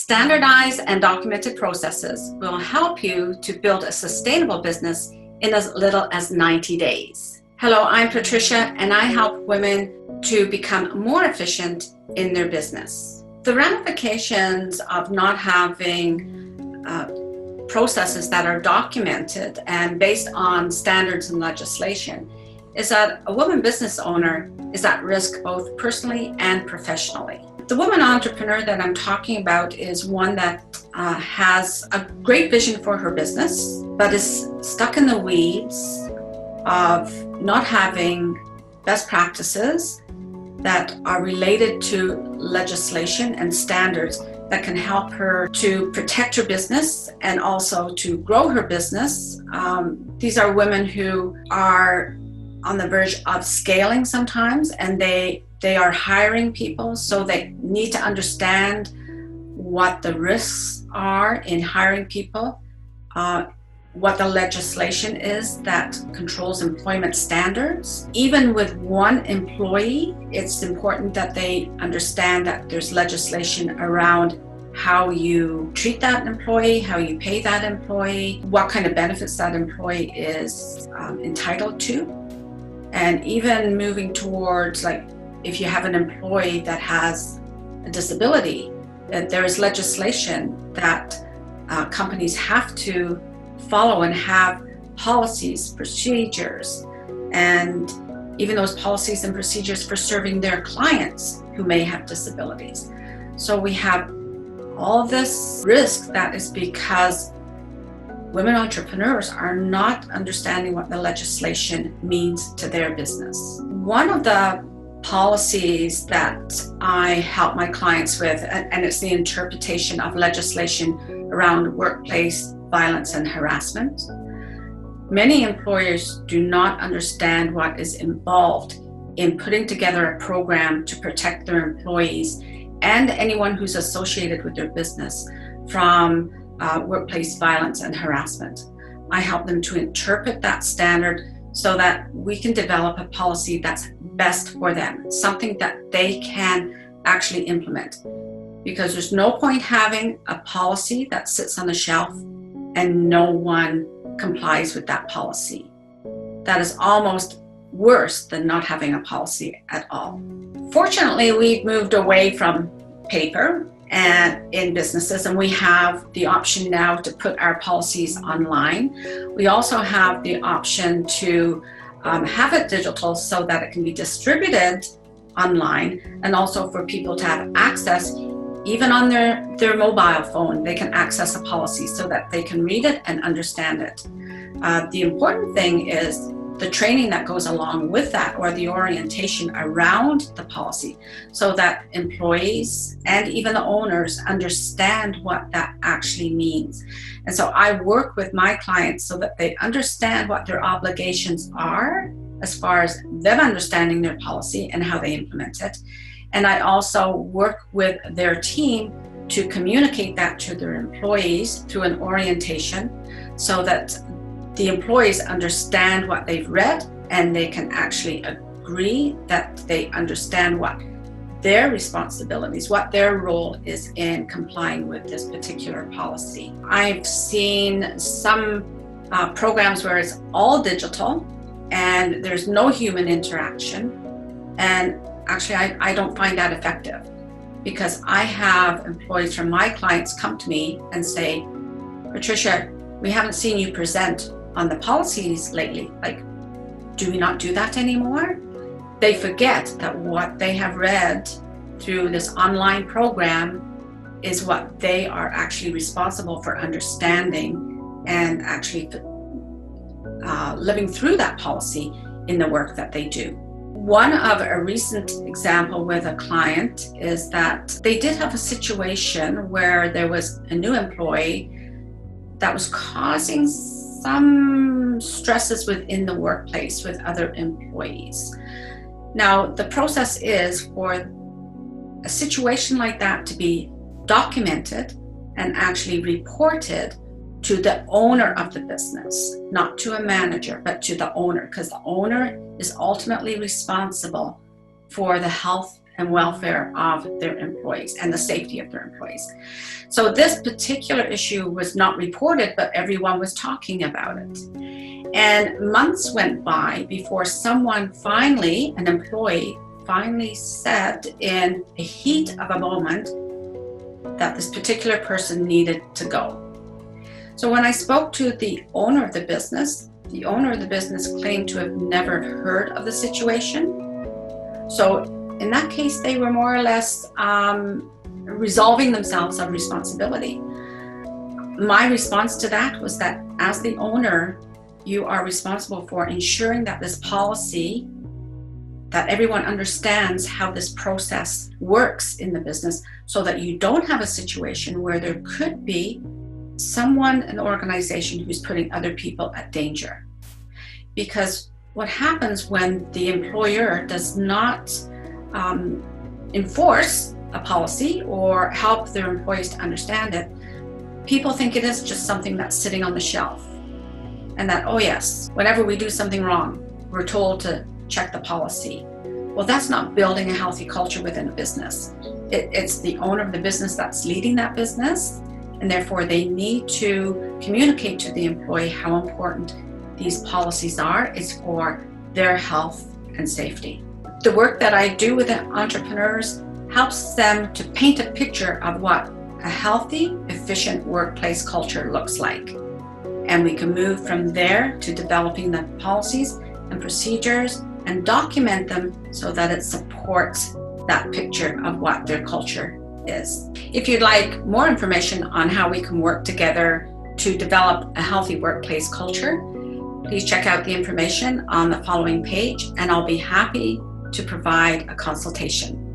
Standardized and documented processes will help you to build a sustainable business in as little as 90 days. Hello, I'm Patricia, and I help women to become more efficient in their business. The ramifications of not having processes that are documented and based on standards and legislation is that a woman business owner is at risk both personally and professionally. The woman entrepreneur that I'm talking about is one that has a great vision for her business, but is stuck in the weeds of not having best practices that are related to legislation and standards that can help her to protect her business and also to grow her business. These are women who are on the verge of scaling sometimes, and they are hiring people, so they need to understand what the risks are in hiring people, what the legislation is that controls employment standards. Even with one employee, it's important that they understand that there's legislation around how you treat that employee, how you pay that employee, what kind of benefits that employee is entitled to. And even moving towards, like, if you have an employee that has a disability, that there is legislation that companies have to follow and have policies, procedures, and even those policies and procedures for serving their clients who may have disabilities. So we have all this risk that is because women entrepreneurs are not understanding what the legislation means to their business. One of the policies that I help my clients with, and it's the interpretation of legislation around workplace violence and harassment. Many employers do not understand what is involved in putting together a program to protect their employees and anyone who's associated with their business from workplace violence and harassment. I help them to interpret that standard so that we can develop a policy that's best for them, something that they can actually implement. Because there's no point having a policy that sits on the shelf and no one complies with that policy. That is almost worse than not having a policy at all. Fortunately, we've moved away from paper and in businesses, and we have the option now to put our policies online. We also have the option to have it digital so that it can be distributed online, and also for people to have access even on their mobile phone. They can access a policy so that they can read it and understand it. The important thing is the training that goes along with that, or the orientation around the policy, so that employees and even the owners understand what that actually means. And so I work with my clients so that they understand what their obligations are as far as them understanding their policy and how they implement it. And I also work with their team to communicate that to their employees through an orientation so that the employees understand what they've read and they can actually agree that they understand what their responsibilities, what their role is in complying with this particular policy. I've seen some programs where it's all digital and there's no human interaction. And actually, I don't find that effective, because I have employees from my clients come to me and say, Patricia, we haven't seen you present on the policies lately. Like, do we not do that anymore? They forget that what they have read through this online program is what they are actually responsible for understanding and actually living through that policy in the work that they do. One of a recent example with a client is that they did have a situation where there was a new employee that was causing some stresses within the workplace with other employees. Now, the process is for a situation like that to be documented and actually reported to the owner of the business, not to a manager, but to the owner, because the owner is ultimately responsible for the health and welfare of their employees and the safety of their employees. So this particular issue was not reported, but everyone was talking about it. And months went by before someone finally, an employee, finally said in the heat of a moment that this particular person needed to go. So when I spoke to the owner of the business claimed to have never heard of the situation. So in that case, they were more or less resolving themselves of responsibility. My response to that was that as the owner, you are responsible for ensuring that this policy, that everyone understands how this process works in the business, so that you don't have a situation where there could be someone, an organization who's putting other people at danger. Because what happens when the employer does not enforce a policy or help their employees to understand it, people think it is just something that's sitting on the shelf. And that, oh yes, whenever we do something wrong, we're told to check the policy. Well, that's not building a healthy culture within a business. It's the owner of the business that's leading that business, and therefore they need to communicate to the employee how important these policies are. It's for their health and safety. The work that I do with entrepreneurs helps them to paint a picture of what a healthy, efficient workplace culture looks like. And we can move from there to developing the policies and procedures and document them so that it supports that picture of what their culture is. If you'd like more information on how we can work together to develop a healthy workplace culture, please check out the information on the following page, and I'll be happy to provide a consultation.